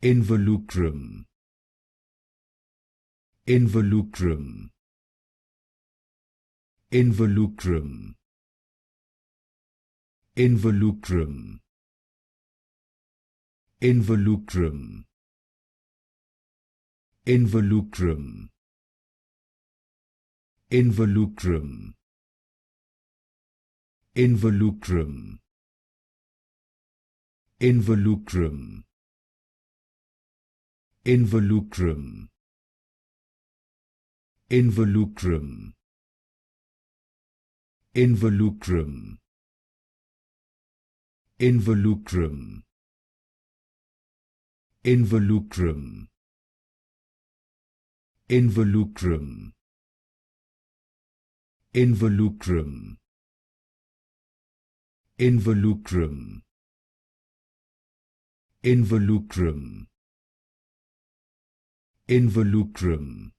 Involucrum. Involucrum. Involucrum. Involucrum. Involucrum. Involucrum. Involucrum. Involucrum. Involucrum. Involucrum. Involucrum. Involucrum. Involucrum. Involucrum. Involucrum. Involucrum. Involucrum. Involucrum. Involucrum.